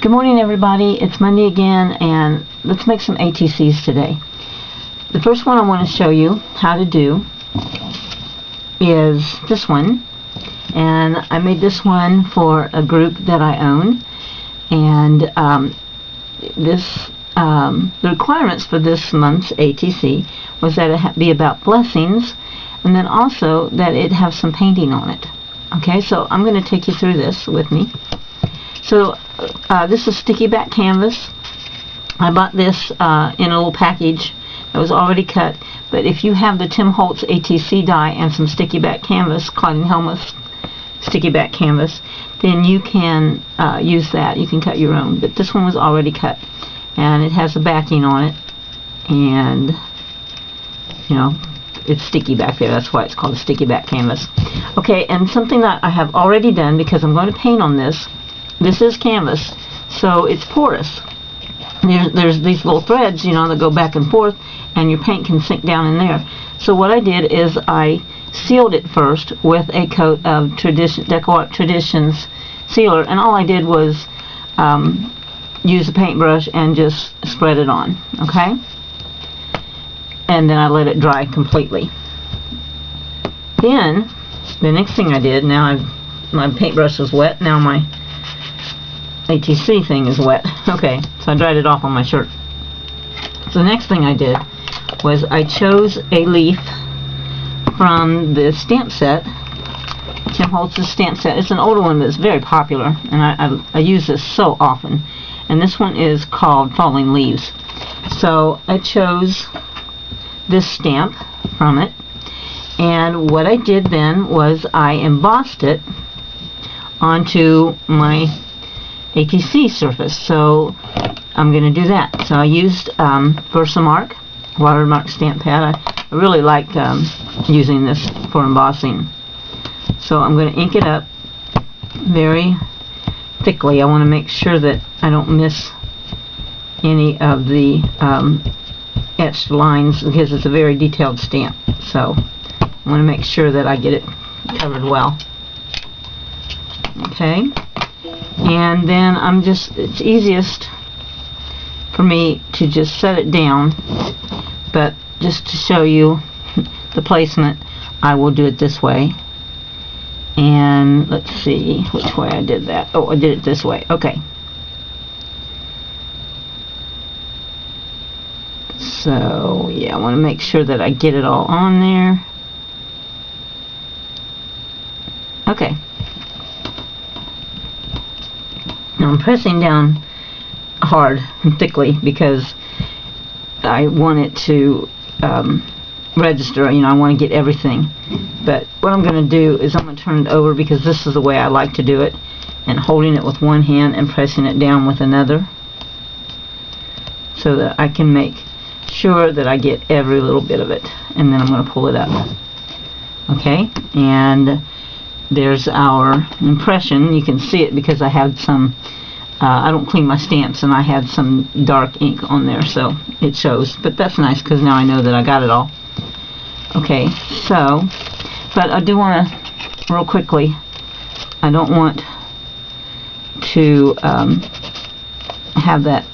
Good morning, everybody. It's Monday again, and let's make some ATCs today. The first one I want to show you how to do is this one, and I made this one for a group that I own, and the requirements for this month's ATC was that it be about blessings, and then also that it have some painting on it. Okay, so I'm going to take you through this with me. So this is sticky back canvas. I bought this in a little package that was already cut, but if you have the Tim Holtz ATC die and some sticky back canvas, Claudine Helmuth's sticky back canvas, then you can use that. You can cut your own, but this one was already cut, and it has a backing on it, and you know, it's sticky back there. That's why it's called a sticky back canvas. Okay, and something that I have already done, because I'm going to paint on this. This is canvas, so it's porous. There's these little threads, you know, that go back and forth, and your paint can sink down in there. So what I did is I sealed it first with a coat of Deco Art Traditions sealer, and all I did was use a paintbrush and just spread it on, okay? And then I let it dry completely. Then, the next thing I did, now my paintbrush is wet, now my ATC thing is wet. Okay, so I dried it off on my shirt. So the next thing I did was I chose a leaf from the stamp set, Tim Holtz's stamp set. It's an older one, but it's very popular, and I use this so often. And this one is called Falling Leaves. So I chose this stamp from it, and what I did then was I embossed it onto my ATC surface. So I'm going to do that. So I used Versamark watermark stamp pad. I really like using this for embossing. So I'm going to ink it up very thickly. I want to make sure that I don't miss any of the etched lines, because it's a very detailed stamp. So I want to make sure that I get it covered well. Okay. And then it's easiest for me to just set it down, but just to show you the placement, I will do it this way. And let's see which way I did that. Oh, I did it this way. Okay. So, yeah, I want to make sure that I get it all on there. Okay. Now I'm pressing down hard and thickly because I want it to register. You know, I want to get everything. But what I'm going to do is I'm going to turn it over, because this is the way I like to do it, and holding it with one hand and pressing it down with another, so that I can make sure that I get every little bit of it. And then I'm going to pull it up. Okay, and there's our impression. You can see it because I had some, I don't clean my stamps, and I had some dark ink on there, so it shows. But that's nice, because now I know that I got it all. Okay, so, but I do want to, real quickly, I don't want to have that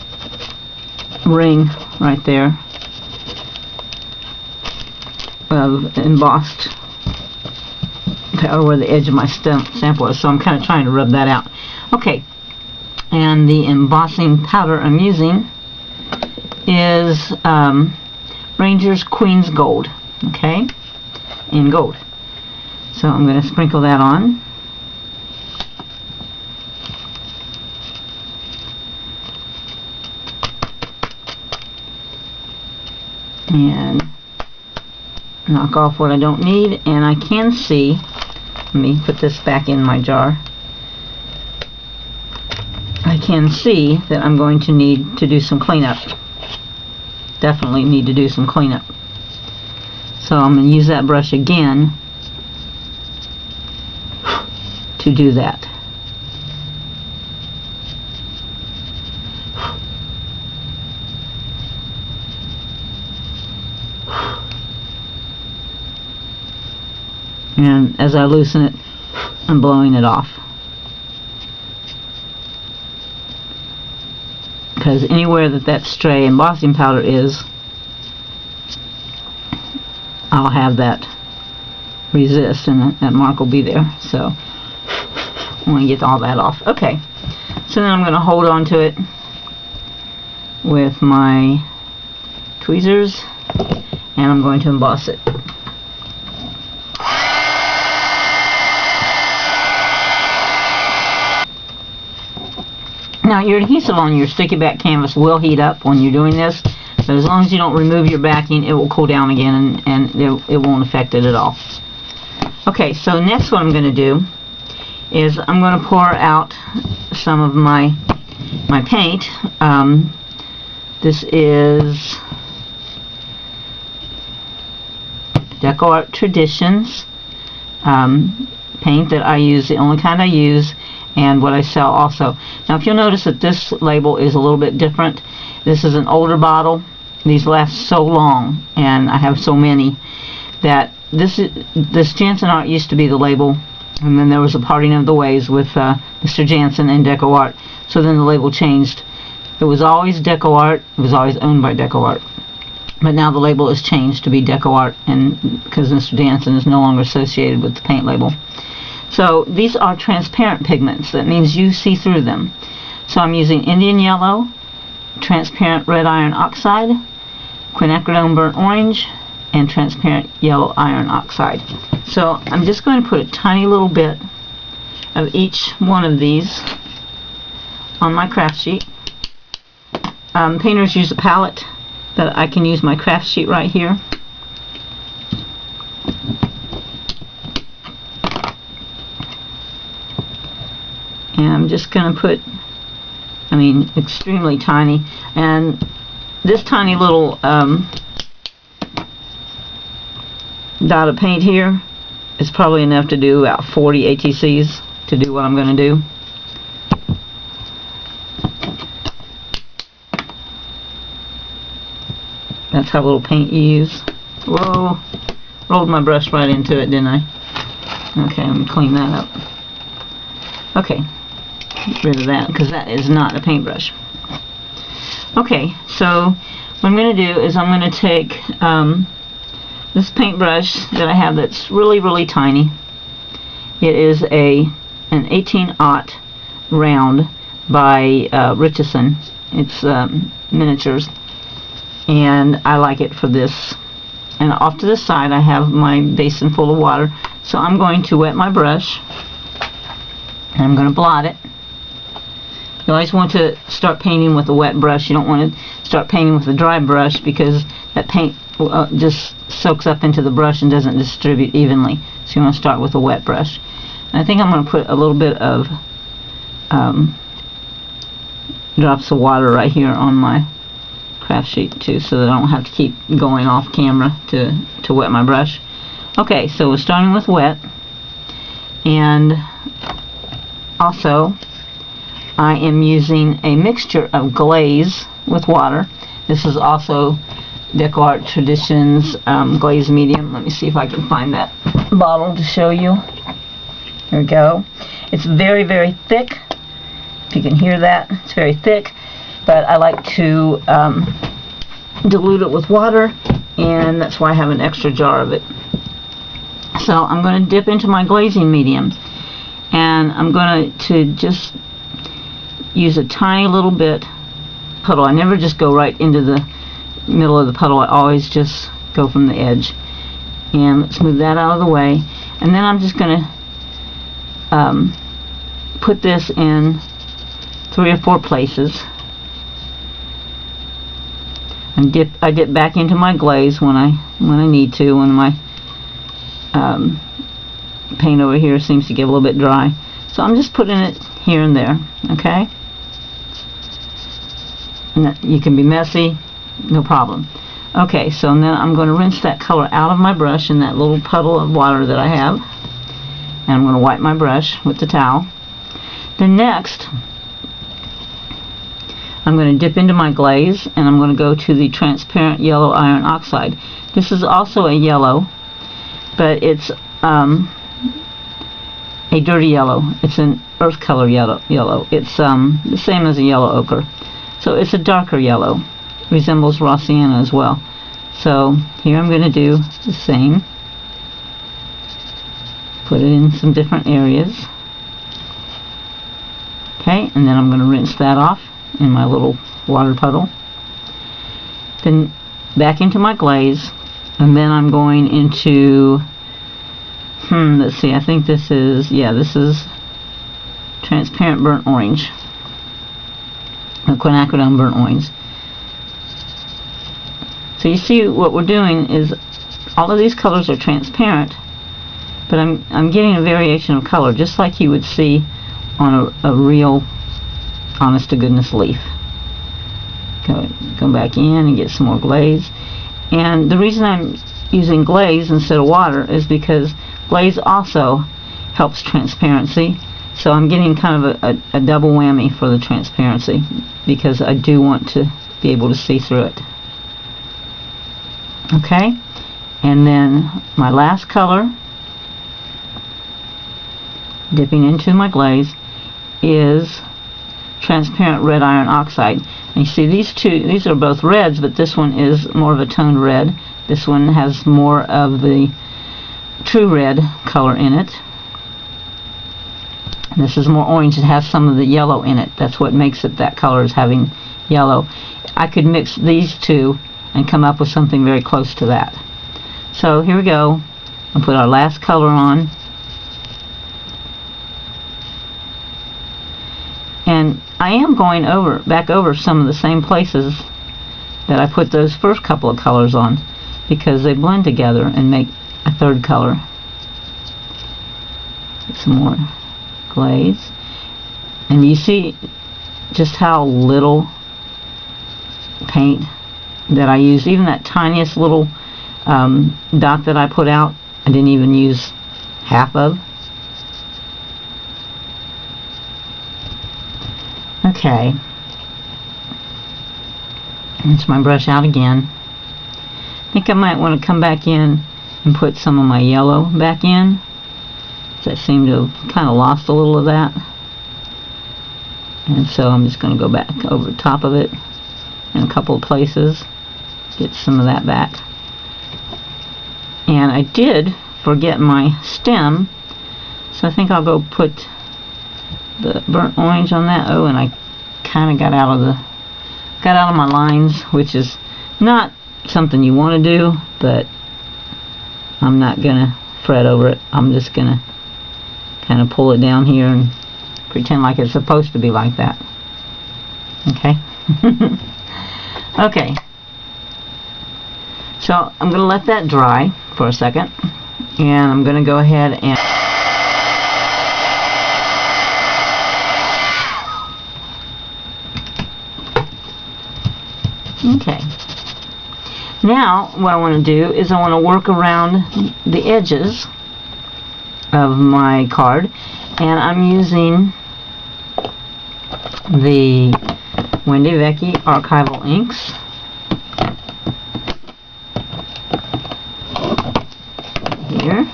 ring right there of embossed powder where the edge of my stamp was, so I'm kind of trying to rub that out. Okay, and the embossing powder I'm using is Ranger's Queen's Gold, okay, in gold. So I'm going to sprinkle that on. And knock off what I don't need, and I can see, let me put this back in my jar, I can see that I'm going to need to do some cleanup. Definitely need to do some cleanup. So I'm going to use that brush again to do that. And as I loosen it, I'm blowing it off. because anywhere that stray embossing powder is, I'll have that resist, and that mark will be there. So I want to get all that off. Okay, so then I'm going to hold on to it with my tweezers, and I'm going to emboss it. Now, your adhesive on your sticky back canvas will heat up when you're doing this, but as long as you don't remove your backing, it will cool down again, and it won't affect it at all. Okay, so next what I'm going to do is I'm going to pour out some of my paint. This is DecoArt Traditions paint that I use, the only kind I use, and what I sell also. Now, if you'll notice that this label is a little bit different. This is an older bottle. These last so long, and I have so many, that this Jansen Art used to be the label, and then there was a parting of the ways with Mr. Jansen and DecoArt. So then the label changed. It was always DecoArt. It was always owned by DecoArt. But now the label is changed to be DecoArt, and because Mr. Jansen is no longer associated with the paint label. So these are transparent pigments. That means you see through them. So I'm using Indian Yellow, transparent red iron oxide, quinacridone burnt orange, and transparent yellow iron oxide. So I'm just going to put a tiny little bit of each one of these on my craft sheet. Painters use a palette, but I can use my craft sheet right here. And I'm just going to put, extremely tiny, and this tiny little dot of paint here is probably enough to do about 40 ATCs to do what I'm going to do. That's how little paint you use. Whoa, rolled my brush right into it, didn't I? Okay, let me clean that up. Okay, get rid of that because that is not a paintbrush. Okay, so what I'm going to do is I'm going to take this paintbrush that I have that's really, really tiny. It is an 18-aught round by Richardson. It's miniatures, and I like it for this. And off to the side I have my basin full of water, so I'm going to wet my brush and I'm going to blot it. You always want to start painting with a wet brush. You don't want to start painting with a dry brush because that paint just soaks up into the brush and doesn't distribute evenly. So you want to start with a wet brush. And I think I'm going to put a little bit of drops of water right here on my craft sheet too, so that I don't have to keep going off camera to wet my brush. Okay, so we're starting with wet, and also I am using a mixture of glaze with water. This is also DecoArt Traditions glaze medium. Let me see if I can find that bottle to show you. There we go. It's very, very thick. If you can hear that, it's very thick, but I like to dilute it with water, and that's why I have an extra jar of it. So I'm going to dip into my glazing medium, and I'm going to just use a tiny little bit puddle. I never just go right into the middle of the puddle. I always just go from the edge. And let's move that out of the way. And then I'm just going to put this in 3 or 4 places. And I dip back into my glaze when I need to, when my paint over here seems to get a little bit dry. So I'm just putting it here and there, okay? And you can be messy, no problem. Okay, so then I'm going to rinse that color out of my brush in that little puddle of water that I have. And I'm going to wipe my brush with the towel. Then next, I'm going to dip into my glaze, and I'm going to go to the transparent yellow iron oxide. This is also a yellow, but it's a dirty yellow. It's an earth color yellow. It's the same as a yellow ochre. So it's a darker yellow. Resembles raw sienna as well. So here I'm going to do the same. Put it in some different areas. Okay, and then I'm going to rinse that off in my little water puddle. Then back into my glaze, and then I'm going into, let's see, I think this is, this is transparent burnt orange. Quinacridone burnt orange. So you see what we're doing is all of these colors are transparent, but I'm getting a variation of color just like you would see on a real honest to goodness leaf. Go back in and get some more glaze. And the reason I'm using glaze instead of water is because glaze also helps transparency. So I'm getting kind of a double whammy for the transparency because I do want to be able to see through it. Okay, and then my last color, dipping into my glaze, is transparent red iron oxide. And you see these are both reds, but this one is more of a toned red. This one has more of the true red color in it. And this is more orange. It has some of the yellow in it. That's what makes it that color, is having yellow. I could mix these two and come up with something very close to that. So here we go. I'll put our last color on. And I am going back over some of the same places that I put those first couple of colors on, because they blend together and make a third color. Get some more glaze. And you see just how little paint that I use. Even that tiniest little dot that I put out, I didn't even use half of. Okay, rinse my brush out again. I think I might want to come back in and put some of my yellow back in. I seem to have kind of lost a little of that. And so I'm just going to go back over the top of it in a couple of places, get some of that back. And I did forget my stem, so I think I'll go put the burnt orange on that. Oh, and I kind of got out of my lines, which is not something you want to do, but I'm not gonna fret over it. I'm just gonna kind of pull it down here and pretend like it's supposed to be like that. Okay. Okay, so I'm gonna let that dry for a second, and I'm gonna go ahead and okay. Now what I want to do is I want to work around the edges of my card, and I'm using the Wendy Vecchi archival inks. Here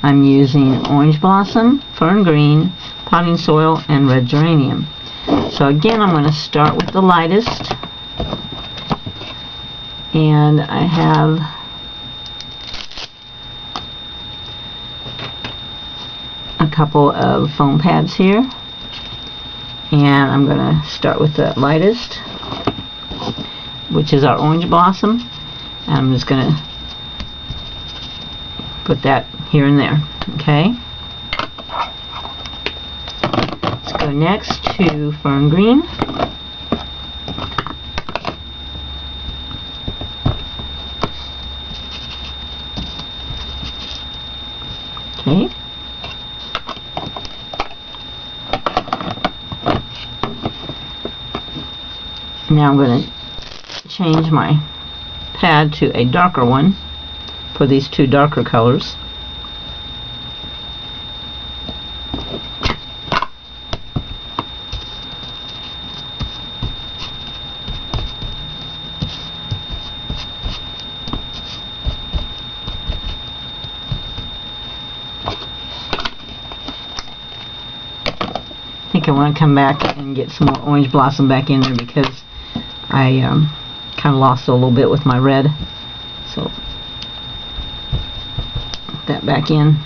I'm using Orange Blossom, Fern Green, Potting Soil, and Red Geranium. So again, I'm going to start with the lightest, and I have a couple of foam pads here, and I'm going to start with the lightest, which is our Orange Blossom, and I'm just going to put that here and there. Okay, let's go next to Fern Green. Okay, now I'm going to change my pad to a darker one for these two darker colors. I think I want to come back and get some more orange blossom back in there because I kind of lost it a little bit with my red. So put that back in.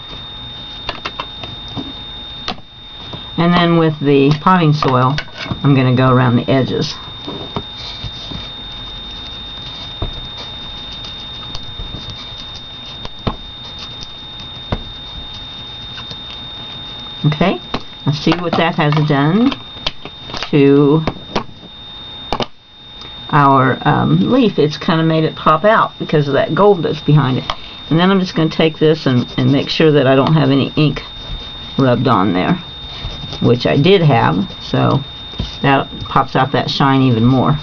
And then with the potting soil, I'm going to go around the edges. Okay, let's see what that has done to our leaf. It's kind of made it pop out because of that gold that's behind it. And then I'm just going to take this and make sure that I don't have any ink rubbed on there, which I did have, so that pops out that shine even more.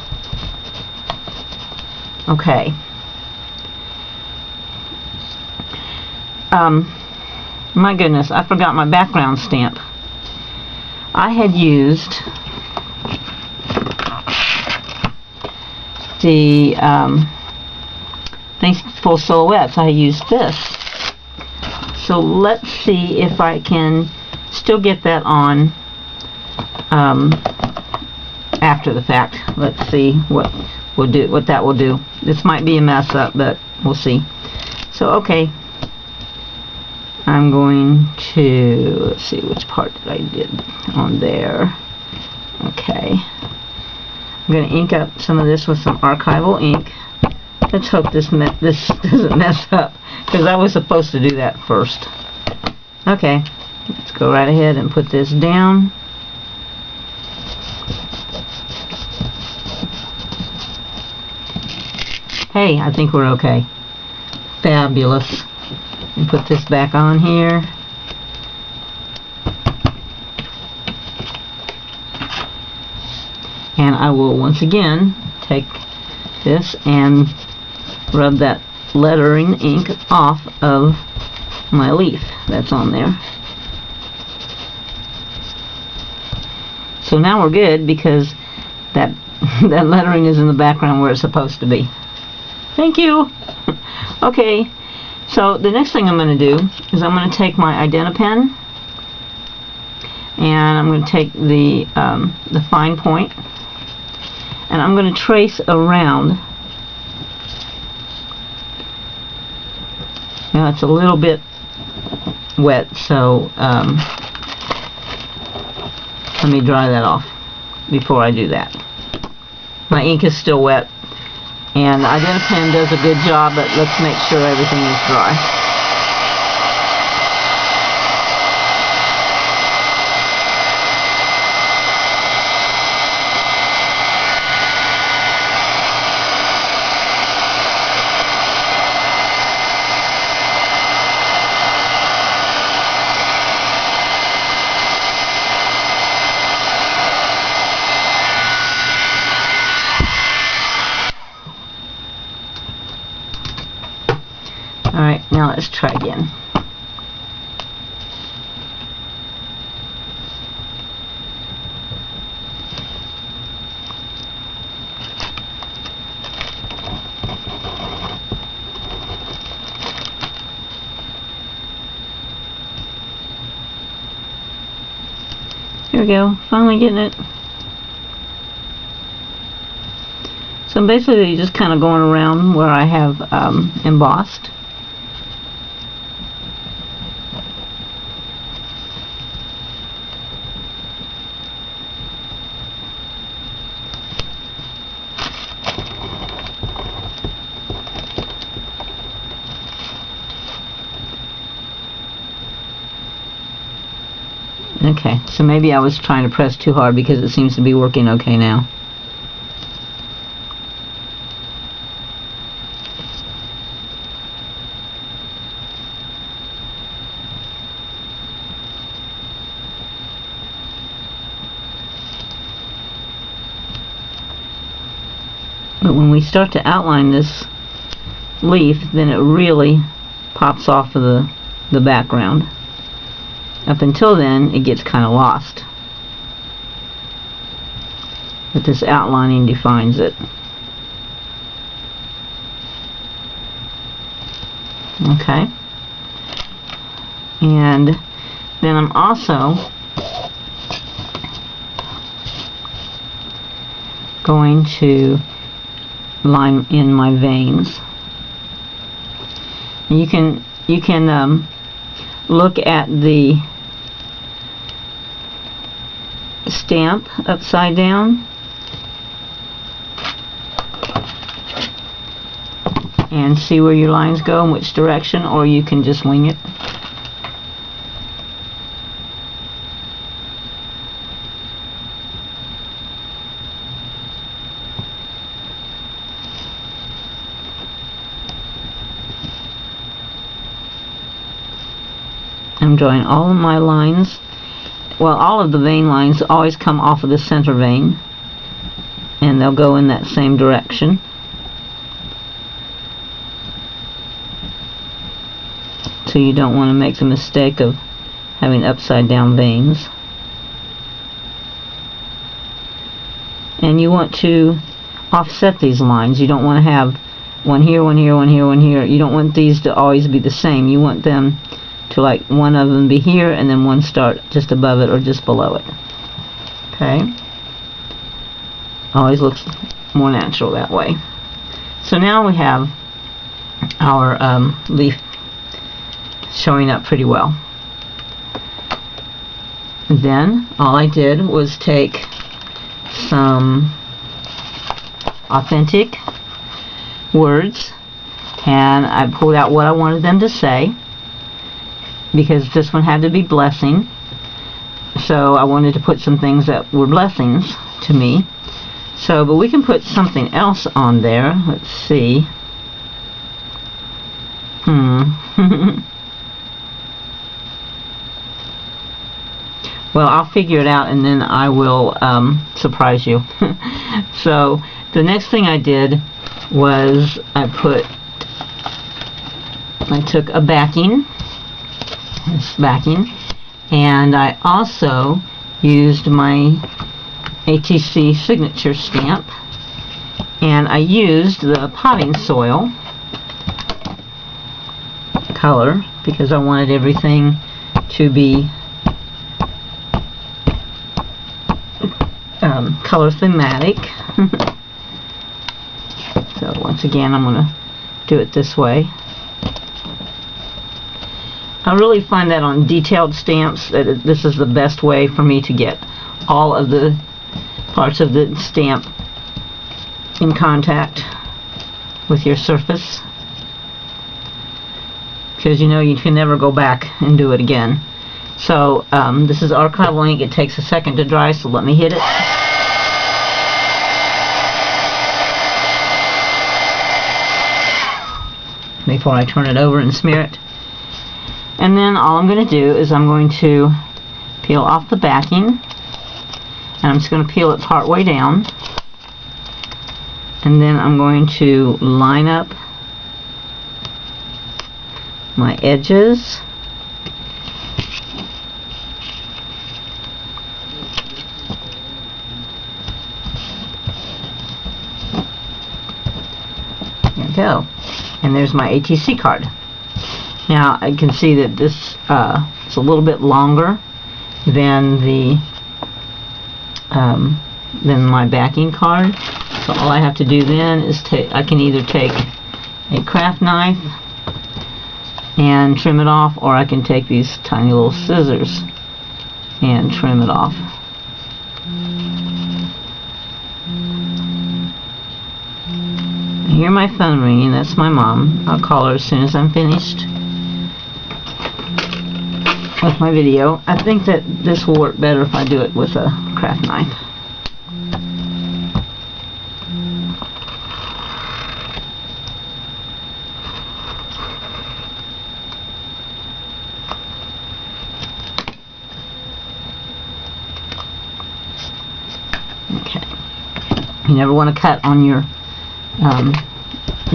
Okay. My goodness, I forgot my background stamp. I had used the Thankful Silhouettes. I used this. So let's see if I can still get that on after the fact. Let's see what that will do. This might be a mess up, but we'll see. So okay, I'm going to, let's see which part that I did on there. Okay, I'm going to ink up some of this with some archival ink. Let's hope this doesn't mess up, because I was supposed to do that first. Okay, let's go right ahead and put this down. Hey, I think we're okay. Fabulous. And put this back on here. And I will once again take this and rub that lettering ink off of my leaf that's on there. So now we're good because that lettering is in the background where it's supposed to be. Thank you. Okay, so the next thing I'm going to do is I'm going to take my Identipen and I'm going to take the fine point and I'm going to trace around. Now it's a little bit wet, so let me dry that off before I do that. My ink is still wet, and the Identipen does a good job, but let's make sure everything is dry. Alright, now let's try again. Here we go, finally getting it. So I'm basically just kind of going around where I have embossed. Okay, so maybe I was trying to press too hard because it seems to be working okay now. But when we start to outline this leaf, then it really pops off of the background. Up until then, it gets kind of lost. But this outlining defines it. Okay. And then I'm also going to line in my veins. You can look at the stamp upside down and see where your lines go in which direction, or you can just wing it. I'm drawing all of my lines. Well, all of the vein lines always come off of the center vein, and they'll go in that same direction. So you don't want to make the mistake of having upside down veins. And you want to offset these lines. You don't want to have one here, one here, one here, one here. You don't want these to always be the same. You want them to, like, one of them be here and then one start just above it or just below it. Okay? Always looks more natural that way. So now we have our leaf showing up pretty well. And then all I did was take some authentic words and I pulled out what I wanted them to say, because this one had to be blessing, so I wanted to put some things that were blessings to me. So, but we can put something else on there. Let's see. Well, I'll figure it out and then I will surprise you. So the next thing I did was I took a backing, this backing, and I also used my ATC signature stamp, and I used the potting soil color because I wanted everything to be color thematic. So once again, I'm going to do it this way. I really find that on detailed stamps that this is the best way for me to get all of the parts of the stamp in contact with your surface, because you know you can never go back and do it again. So this is archival ink. It takes a second to dry, so let me hit it. Before I turn it over and smear it. And then all I'm going to do is I'm going to peel off the backing, and I'm just going to peel it part way down, and then I'm going to line up my edges. There we go. And there's my ATC card. Now I can see that this is a little bit longer than my backing card. So all I have to do then is I can either take a craft knife and trim it off, or I can take these tiny little scissors and trim it off. I hear my phone ringing. That's my mom. I'll call her as soon as I'm finished with my video. I think that this will work better if I do it with a craft knife. Okay. You never want to cut on your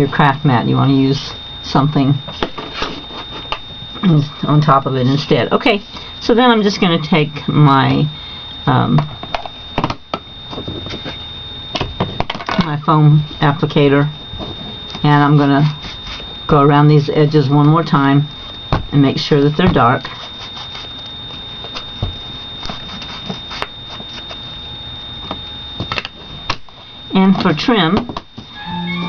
craft mat. You want to use something on top of it instead. Okay, so then I'm just going to take my my foam applicator, and I'm going to go around these edges one more time and make sure that they're dark. And for trim,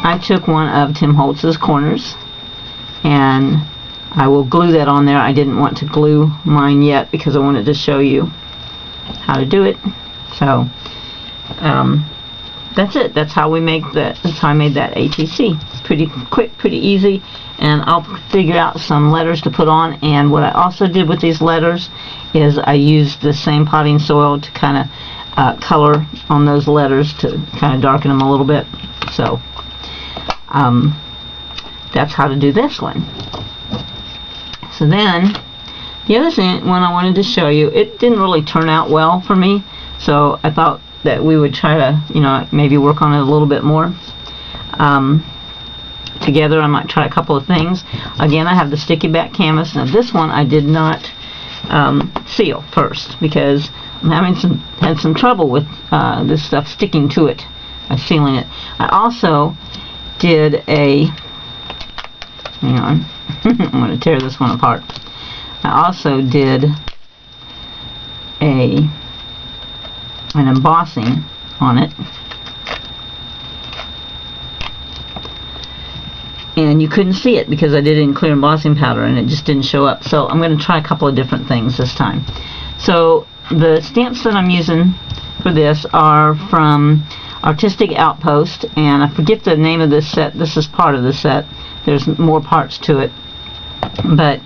I took one of Tim Holtz's corners, and I will glue that on there. I didn't want to glue mine yet because I wanted to show you how to do it. So that's it. That's how we make that. That's how I made that ATC. Pretty quick, pretty easy. And I'll figure out some letters to put on. And what I also did with these letters is I used the same potting soil to kind of color on those letters to kind of darken them a little bit. So that's how to do this one. So then the other one I wanted to show you, it didn't really turn out well for me, so I thought that we would try to, you know, maybe work on it a little bit more. Together I might try a couple of things. Again, I have the sticky back canvas. Now this one I did not seal first because I'm having some trouble with this stuff sticking to it by sealing it. I also did a, hang on, I'm going to tear this one apart. I also did an embossing on it, and you couldn't see it because I did it in clear embossing powder and it just didn't show up. So I'm going to try a couple of different things this time. So the stamps that I'm using for this are from Artistic Outpost, and I forget the name of this set. This is part of the set. There's more parts to it, but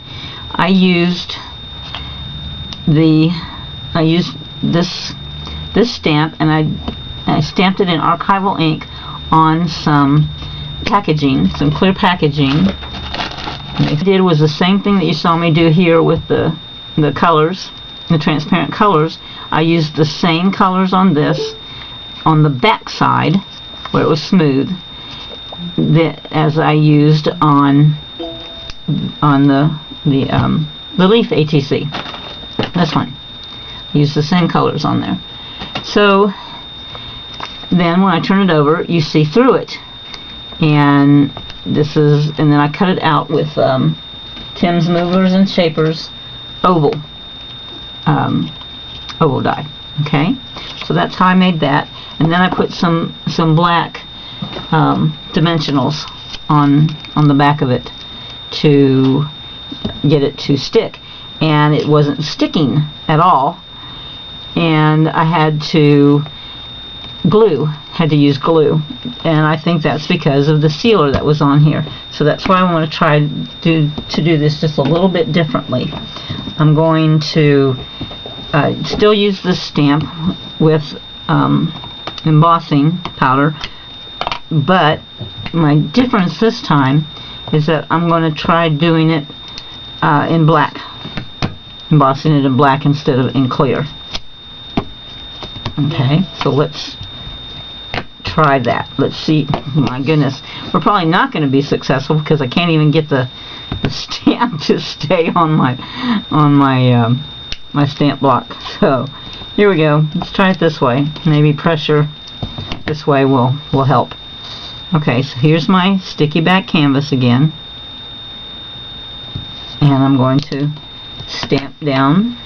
I used this stamp, and I stamped it in archival ink on some packaging, some clear packaging. And what I did was the same thing that you saw me do here with the colors, the transparent colors. I used the same colors on this, on the back side where it was smooth, as I used on the leaf ATC. This one. I used the same colors on there. So then when I turn it over, you see through it. And then I cut it out with Tim's Movers and Shapers oval die. Okay, so that's how I made that. And then I put some black dimensionals on the back of it to get it to stick, and it wasn't sticking at all, and I had to use glue, and I think that's because of the sealer that was on here. So that's why I want to try to do this just a little bit differently. I'm going to still use this stamp with embossing powder, but my difference this time is that I'm going to try doing it in black, embossing it in black instead of in clear. Okay, so let's try that. Let's see. My goodness, we're probably not going to be successful because I can't even get the stamp to stay on my my stamp block. So here we go. Let's try it this way. Maybe pressure this way will help. Okay, so here's my sticky back canvas again, and I'm going to stamp down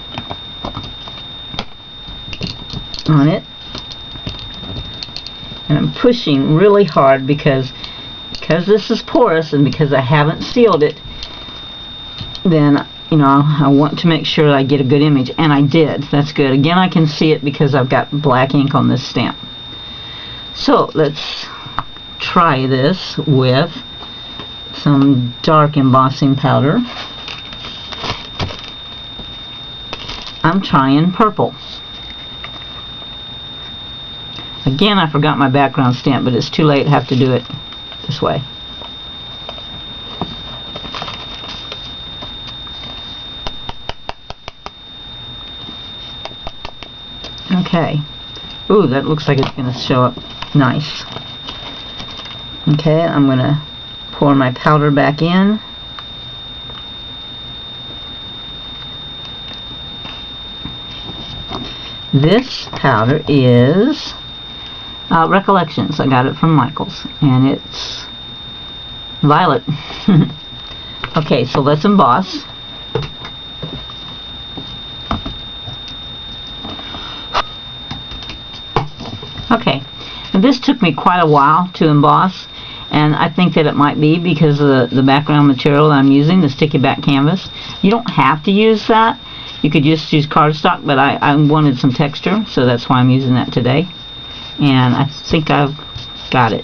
on it, and I'm pushing really hard because this is porous and because I haven't sealed it. Then, you know, I want to make sure that I get a good image, and I did. That's good. Again, I can see it because I've got black ink on this stamp. So let's try this with some dark embossing powder. I'm trying purple. Again, I forgot my background stamp, but it's too late. I have to do it this way. Okay. Ooh, that looks like it's going to show up nice. Okay, I'm going to pour my powder back in. This powder is Recollections. I got it from Michael's, and it's violet. Okay, so let's emboss. Okay, And this took me quite a while to emboss, and I think that it might be because of the background material that I'm using, the sticky back canvas. You don't have to use that. You could just use cardstock, but I wanted some texture, so that's why I'm using that today. And I think I've got it.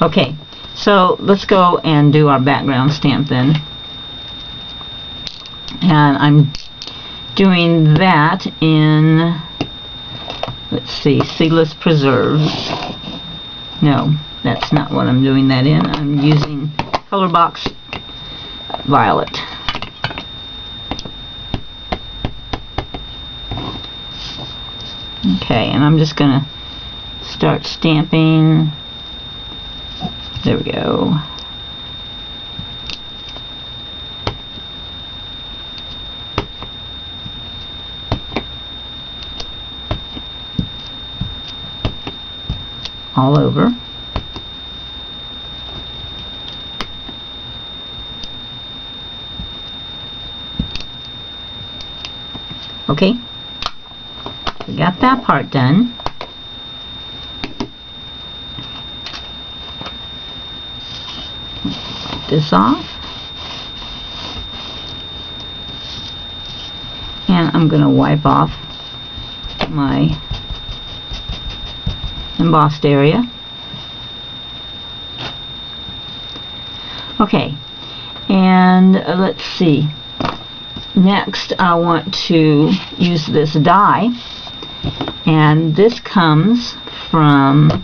Okay, so let's go and do our background stamp then. And I'm doing that in, let's see, Seedless Preserves. No, that's not what I'm doing that in. I'm using Color Box Violet. Okay, and I'm just going to start stamping. There we go. All over. Okay, we got that part done. Wipe this off. And I'm going to wipe off my embossed area. Okay, and let's see. Next, I want to use this die, and this comes from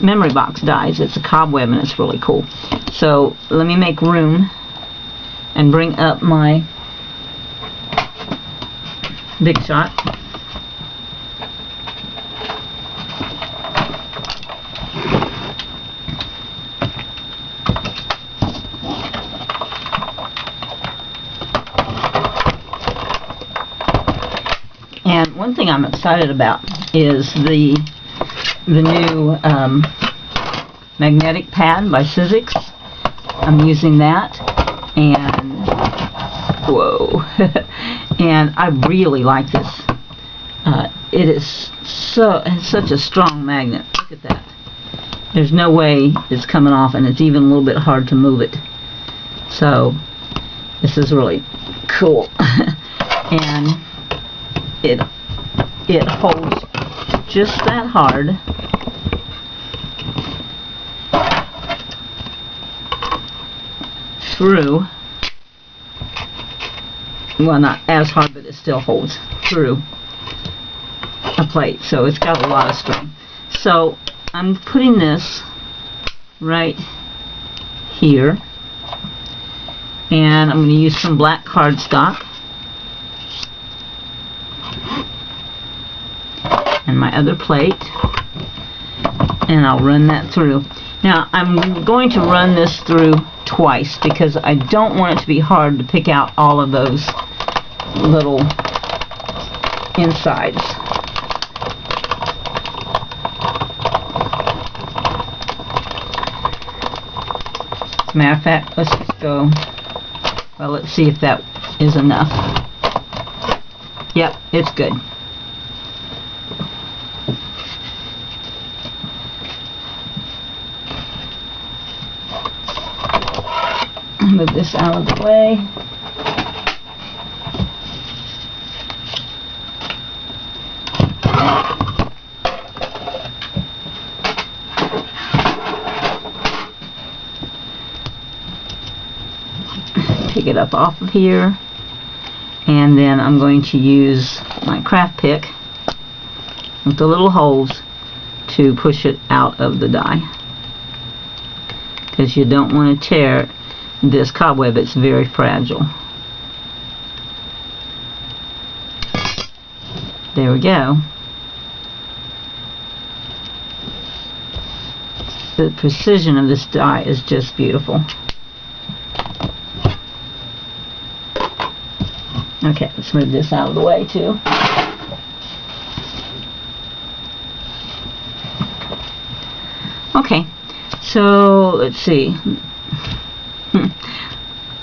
Memory Box dies. It's a cobweb and it's really cool. So let me make room and bring up my Big Shot. And one thing I'm excited about is the new magnetic pad by Sizzix. I'm using that, and whoa, and I really like this. It is such a strong magnet. Look at that. There's no way it's coming off, and it's even a little bit hard to move it. So this is really cool. And it holds just that hard. Through, well, not as hard, but it still holds through a plate, so it's got a lot of strength. So I'm putting this right here, and I'm going to use some black cardstock and my other plate, and I'll run that through. Now I'm going to run this through twice because I don't want it to be hard to pick out all of those little insides. As a matter of fact, let's just go, well, let's see if that is enough. Yep, it's good. Move this out of the way. Pick it up off of here, and then I'm going to use my craft pick with the little holes to push it out of the die, because you don't want to tear this cobweb. It's very fragile. There we go. The precision of this die is just beautiful. Okay, let's move this out of the way too. Okay, so let's see.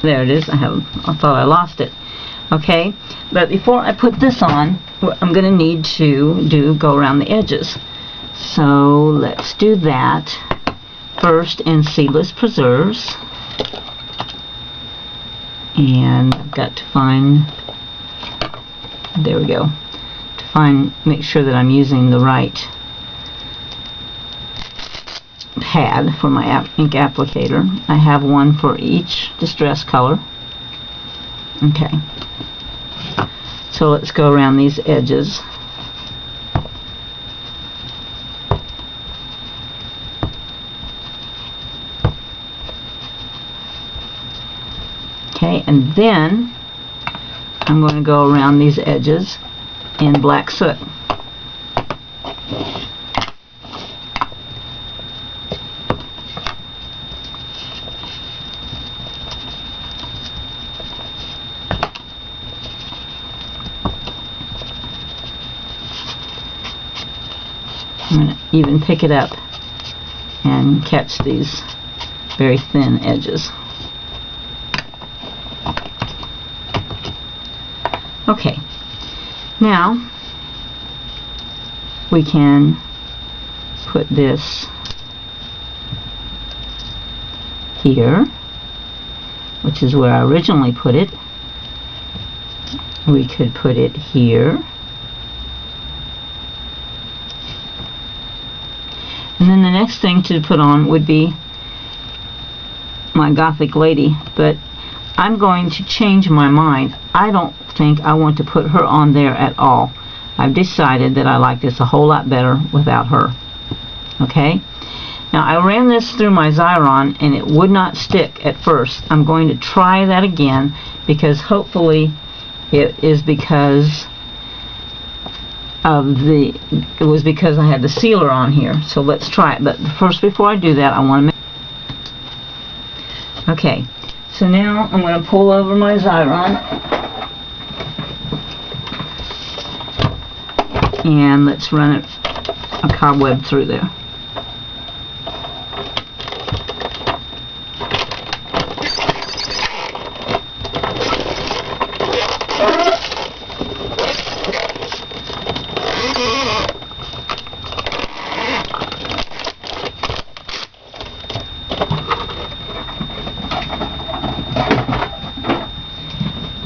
There it is. I thought I lost it. Okay, but before I put this on, I'm going to need to go around the edges. So let's do that first in seedless preserves. And I've got to find, there we go, make sure that I'm using the right pad for my ink applicator. I have one for each distress color. Okay, so let's go around these edges. Okay, and then I'm going to go around these edges in black soot. I'm going to even pick it up and catch these very thin edges. Okay, now we can put this here, which is where I originally put it. We could put it here. And then the next thing to put on would be my Gothic lady, but I'm going to change my mind. I don't think I want to put her on there at all. I've decided that I like this a whole lot better without her. Okay? Now I ran this through my Xyron and it would not stick at first. I'm going to try that again because hopefully it is because of it was because I had the sealer on here. So let's try it. But first, before I do that, I want to make... Okay. So now I'm going to pull over my Xyron and let's run a cobweb through there.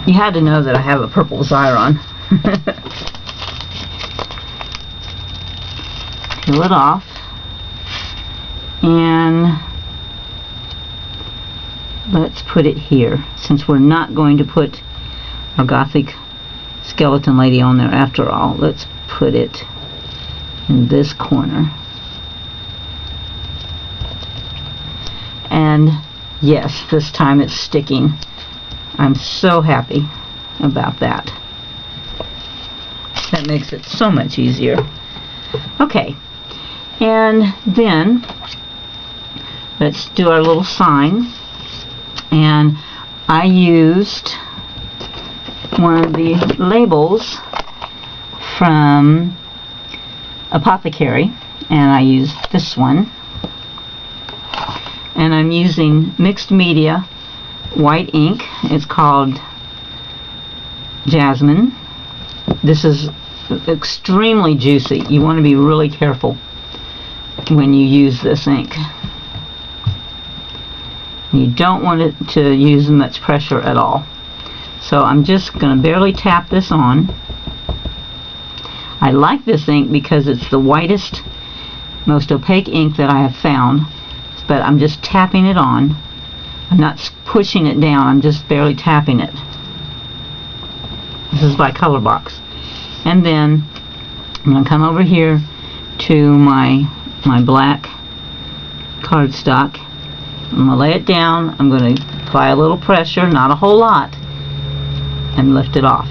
You had to know that I have a purple Xyron. Peel it off. And let's put it here, since we're not going to put our Gothic skeleton lady on there after all. Let's put it in this corner. And yes, this time it's sticking. I'm so happy about that. That makes it so much easier. Okay, and then let's do our little sign. And I used one of the labels from Apothecary, and I used this one. And I'm using mixed media white ink. It's called Jasmine. This is extremely juicy. You want to be really careful when you use this ink. You don't want it to use much pressure at all. So I'm just going to barely tap this on. I like this ink because it's the whitest, most opaque ink that I have found, but I'm just tapping it on. I'm not pushing it down, I'm just barely tapping it. This is by Color Box. And then I'm going to come over here to my black cardstock. I'm going to lay it down. I'm going to apply a little pressure, not a whole lot, and lift it off.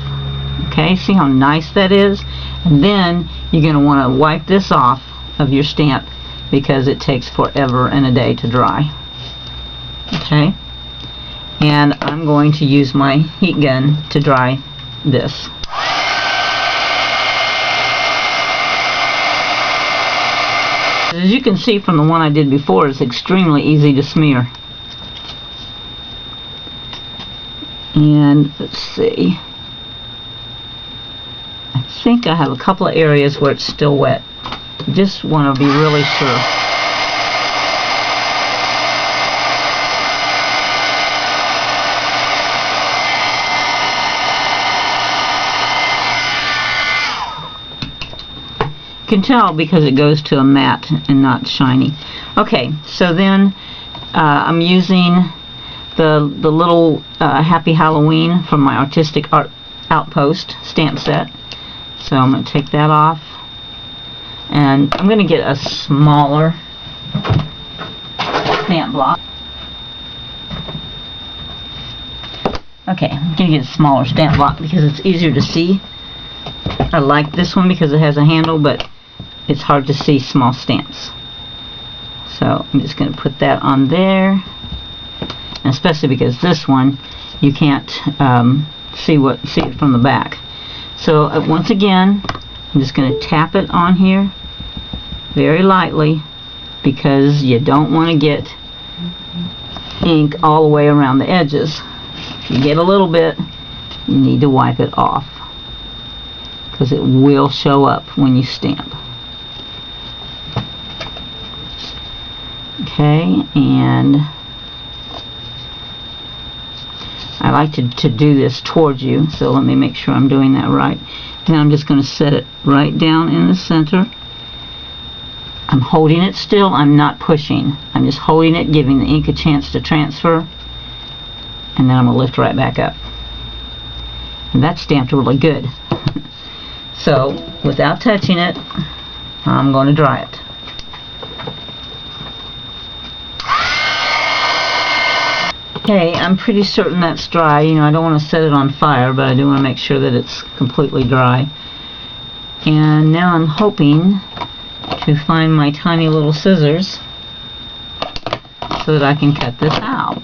Okay, see how nice that is? And then you're going to want to wipe this off of your stamp because it takes forever and a day to dry. Okay, and I'm going to use my heat gun to dry this. As you can see from the one I did before, it's extremely easy to smear. And let's see, I think I have a couple of areas where it's still wet. Just want to be really sure. You can tell because it goes to a matte and not shiny. Okay, so then I'm using the little Happy Halloween from my Artistic Art Outpost stamp set. So I'm going to take that off, and I'm going to get a smaller stamp block. Okay, I'm going to get a smaller stamp block because it's easier to see. I like this one because it has a handle, but it's hard to see small stamps. So I'm just going to put that on there, and especially because this one you can't see it from the back. So once again, I'm just going to tap it on here very lightly because you don't want to get ink all the way around the edges. If you get a little bit, you need to wipe it off because it will show up when you stamp. Okay, and I like to do this towards you, so let me make sure I'm doing that right. Now I'm just going to set it right down in the center. I'm holding it still, I'm not pushing. I'm just holding it, giving the ink a chance to transfer, and then I'm going to lift right back up. And that's stamped really good. So, without touching it, I'm going to dry it. Okay, I'm pretty certain that's dry. You know, I don't want to set it on fire, but I do want to make sure that it's completely dry. And now I'm hoping to find my tiny little scissors so that I can cut this out.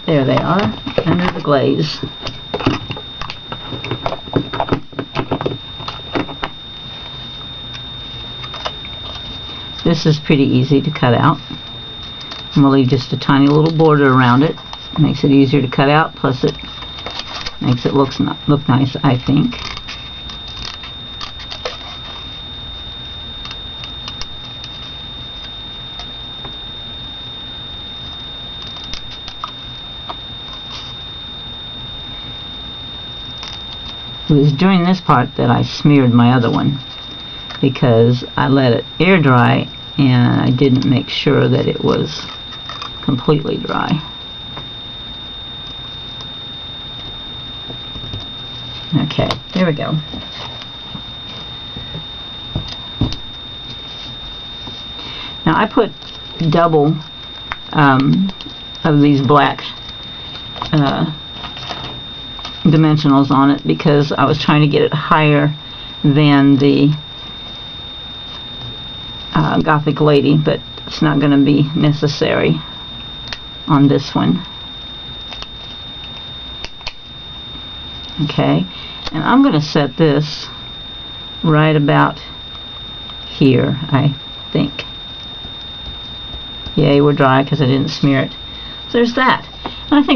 There they are, under the glaze. This is pretty easy to cut out. I'm going to leave just a tiny little border around it. It makes it easier to cut out, plus it makes it look nice, I think. It was during this part that I smeared my other one, because I let it air dry and I didn't make sure that it was completely dry. Okay, there we go. Now I put double of these black dimensionals on it because I was trying to get it higher than the Gothic Lady, but it's not going to be necessary on this one. Okay, and I'm going to set this right about here, I think. Yay, we're dry because I didn't smear it. So there's that. And I think